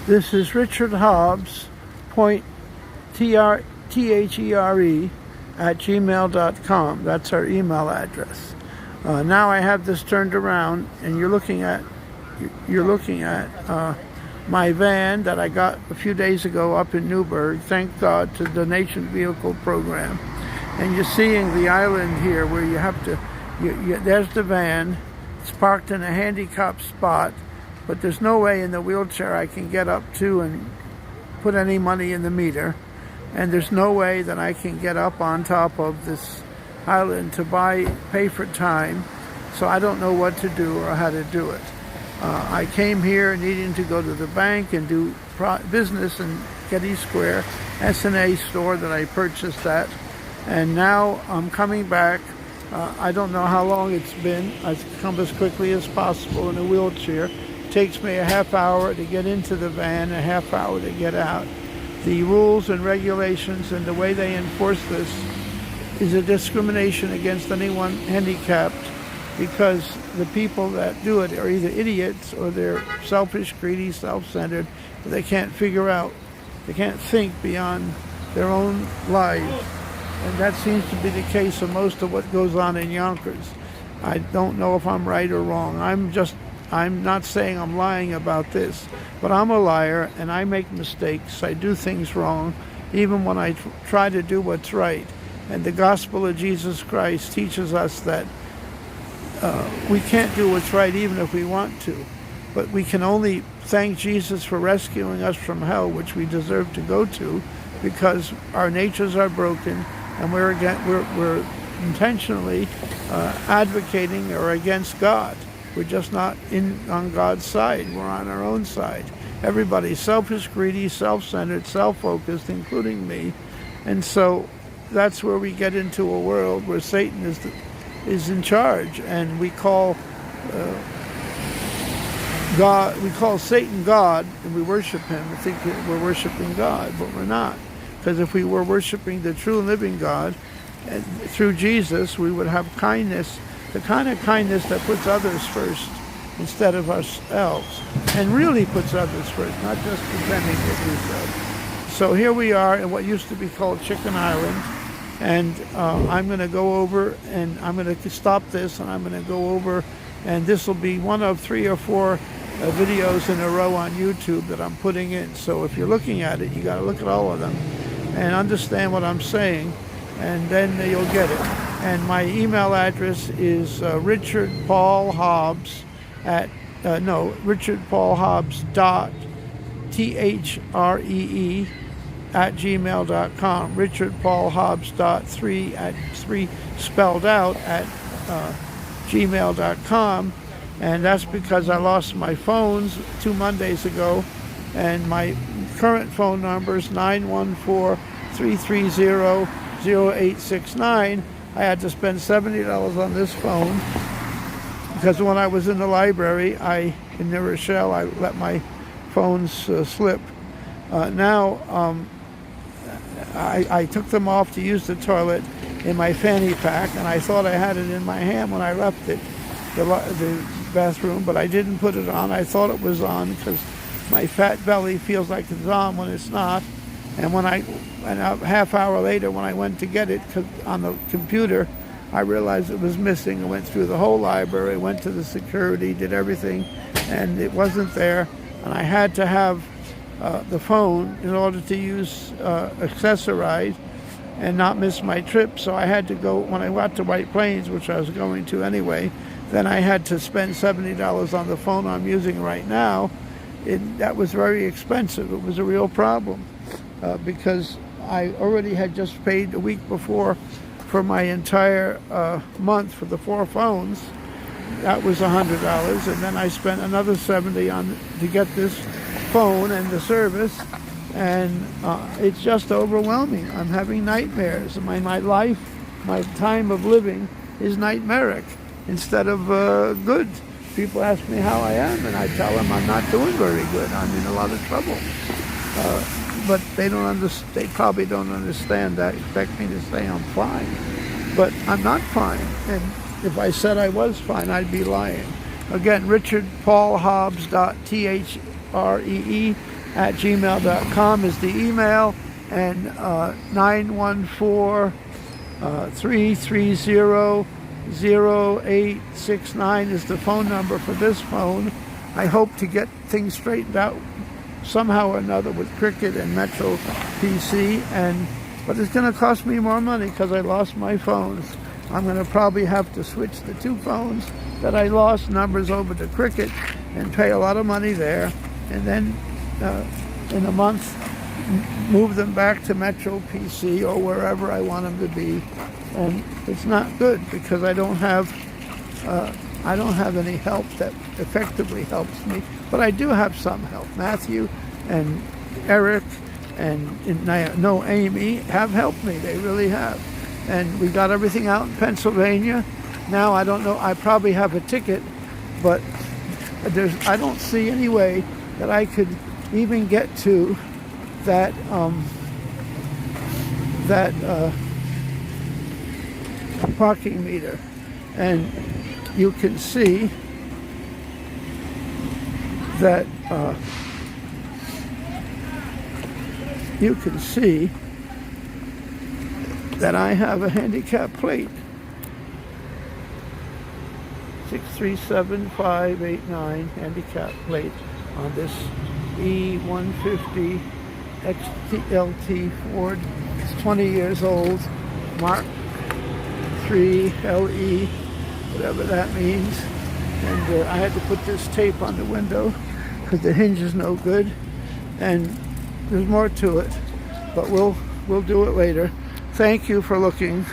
This is Richard Hobbs, THERE @gmail.com. That's our email address. Now I have this turned around, and you're looking at my van that I got a few days ago up in Newburgh. Thank God to the Donation Vehicle Program. And you're seeing the island here where you have to. There's the van. It's parked in a handicapped spot, but there's no way in the wheelchair I can get up to and put any money in the meter. And there's no way that I can get up on top of this island to pay for time. So I don't know what to do or how to do it. I came here needing to go to the bank and do business in Getty Square, S&A store that I purchased at. And now I'm coming back. I don't know how long it's been. I've come as quickly as possible in a wheelchair. It takes me a half hour to get into the van, a half hour to get out. The rules and regulations and the way they enforce this is a discrimination against anyone handicapped, because the people that do it are either idiots or they're selfish, greedy, self-centered. They can't figure out, they can't think beyond their own lives. And that seems to be the case of most of what goes on in Yonkers. I don't know if I'm right or wrong. I'm not saying I'm lying about this, but I'm a liar and I make mistakes. I do things wrong, even when I try to do what's right. And the gospel of Jesus Christ teaches us that we can't do what's right even if we want to. But we can only thank Jesus for rescuing us from hell, which we deserve to go to, because our natures are broken. And we're intentionally advocating or against God. We're just not on God's side. We're on our own side. Everybody's selfish, greedy, self-centered, self-focused, including me. And so that's where we get into a world where Satan is in charge, and we call Satan God, and we worship him and think that we're worshiping God, but we're not. Because if we were worshiping the true and living God, and through Jesus, we would have kindness, the kind of kindness that puts others first instead of ourselves, and really puts others first, not just pretending that we so. So here we are in what used to be called Chicken Island, and I'm going to go over, and I'm going to stop this, and I'm going to go over, and this will be one of 3 or 4 videos in a row on YouTube that I'm putting in. So if you're looking at it, you got to look at all of them and understand what I'm saying, and then you'll get it. And my email address is richardpaulhobbs richardpaulhobbs.three @gmail.com. richardpaulhobbs.3 spelled out at gmail.com. And that's because I lost my phones 2 Mondays ago, and my current phone number is 914-330-0869. I had to spend $70 on this phone because when I was in the library in New Rochelle, I let my phones slip. Now I took them off to use the toilet in my fanny pack, and I thought I had it in my hand when I left it, the bathroom, but I didn't put it on. I thought it was on because my fat belly feels like it's on when it's not. And a half hour later, when I went to get it on the computer, I realized it was missing. I went through the whole library, went to the security, did everything, and it wasn't there. And I had to have the phone in order to use accessorize and not miss my trip. So I had to go, when I got to White Plains, which I was going to anyway, then I had to spend $70 on the phone I'm using right now. That was very expensive. It was a real problem because I already had just paid a week before for my entire month for the 4 phones. That was $100, and then I spent another $70 to get this phone and the service, and it's just overwhelming. I'm having nightmares. My life, my time of living is nightmaric instead of good. People ask me how I am, and I tell them I'm not doing very good. I'm in a lot of trouble. But they probably don't understand that. Expect me to say I'm fine. But I'm not fine. And if I said I was fine, I'd be lying. Again, richardpaulhobbs.three @gmail.com is the email, and 914-330-0869 is the phone number for this phone. I hope to get things straightened out somehow or another with Cricket and Metro PC, but it's going to cost me more money because I lost my phones. I'm going to probably have to switch the 2 phones that I lost numbers over to Cricket and pay a lot of money there, and then in a month move them back to Metro PC or wherever I want them to be. And it's not good because I don't have any help that effectively helps me, but I do have some help. Matthew and Eric and Amy have helped me. They really have. And we got everything out in Pennsylvania. Now I don't know, I probably have a ticket, but I don't see any way that I could even get to that parking meter. And you can see that I have a handicap plate, 637589 handicap plate on this E150 XLT Ford. It's 20 years old, Mark III LE, whatever that means. And I had to put this tape on the window because the hinge is no good. And there's more to it, but we'll do it later. Thank you for looking.